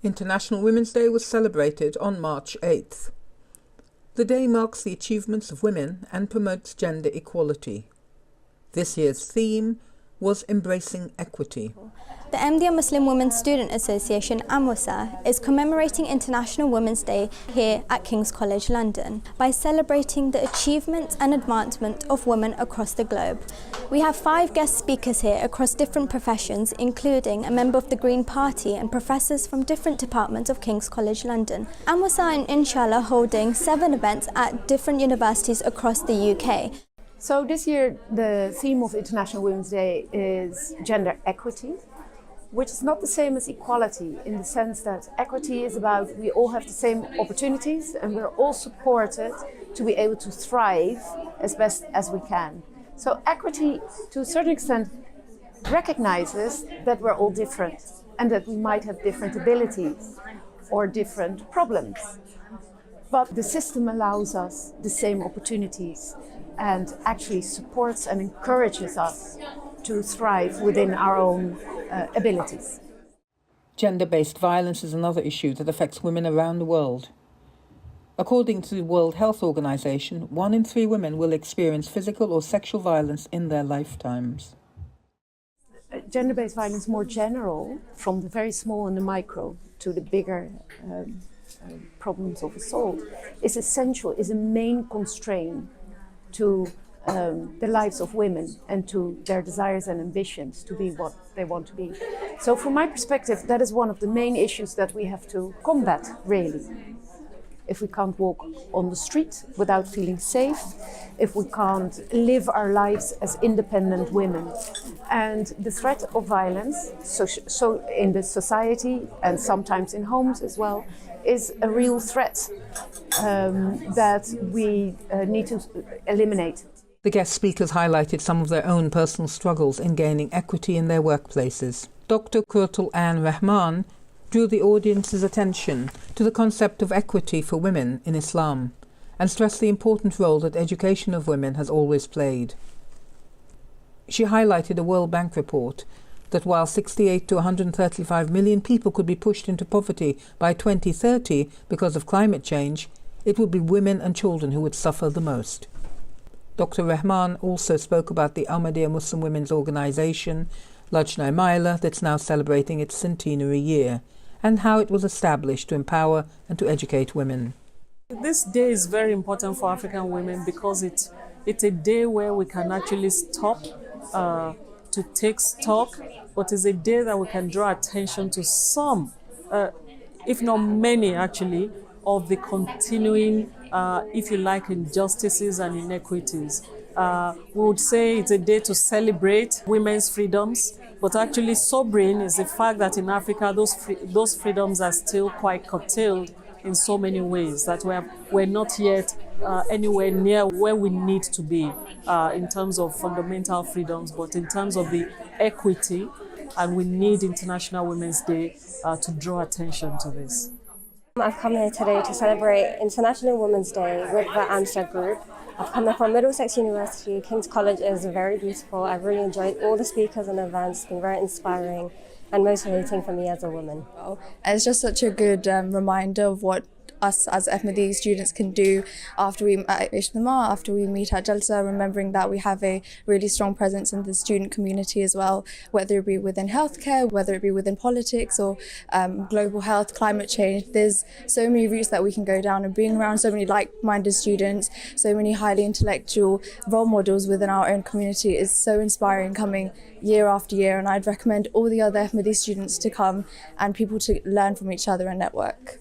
International Women's Day was celebrated on March 8th. The day marks the achievements of women and promotes gender equality. This year's theme was Embracing Equity. The Ahmadiyya Muslim Women's Student Association, AMWSA, is commemorating International Women's Day here at King's College London by celebrating the achievements and advancement of women across the globe. We have 5 guest speakers here across different professions, including a member of the Green Party and professors from different departments of King's College London. AMWSA and Int'l are holding 7 events at different universities across the UK. So this year the theme of International Women's Day is gender equity, which is not the same as equality, in the sense that equity is about we all have the same opportunities and we're all supported to be able to thrive as best as we can. So equity, to a certain extent, recognizes that we're all different and that we might have different abilities or different problems. But the system allows us the same opportunities and actually supports and encourages us to thrive within our own abilities. Gender-based violence is another issue that affects women around the world. According to the World Health Organization, 1 in 3 women will experience physical or sexual violence in their lifetimes. Gender-based violence more general, from the very small and the micro to the bigger problems of assault, is essential, is a main constraint to the lives of women and to their desires and ambitions to be what they want to be. So from my perspective, that is one of the main issues that we have to combat, really. If we can't walk on the street without feeling safe, if we can't live our lives as independent women. And the threat of violence, so in the society and sometimes in homes as well, is a real threat that we need to eliminate. The guest speakers highlighted some of their own personal struggles in gaining equity in their workplaces. Dr. Qadian Rahman drew the audience's attention to the concept of equity for women in Islam and stressed the important role that education of women has always played. She highlighted a World Bank report that while 68 to 135 million people could be pushed into poverty by 2030 because of climate change, it would be women and children who would suffer the most. Dr. Rahman also spoke about the Ahmadiyya Muslim Women's Organization, Lajna Maila, that's now celebrating its centenary year, and how it was established to empower and to educate women. This day is very important for African women because it's a day where we can actually stop to take stock, but it's a day that we can draw attention to some, if not many actually, of the continuing, if you like, injustices and inequities. We would say it's a day to celebrate women's freedoms, but actually sobering is the fact that in Africa those freedoms are still quite curtailed in so many ways, that we're not yet anywhere near where we need to be in terms of fundamental freedoms, but in terms of the equity, and we need International Women's Day to draw attention to this. I've come here today to celebrate International Women's Day with the AMSA group. I've come here from Middlesex University. King's College is very beautiful. I've really enjoyed all the speakers and events. It's been very inspiring and motivating for me as a woman. It's just such a good reminder of what us as Ahmadiyya students can do after we meet at Jalsa, remembering that we have a really strong presence in the student community as well, whether it be within healthcare, whether it be within politics or global health, climate change. There's so many routes that we can go down, and being around so many like-minded students, so many highly intellectual role models within our own community is so inspiring, coming year after year, and I'd recommend all the other Ahmadiyya students to come and people to learn from each other and network.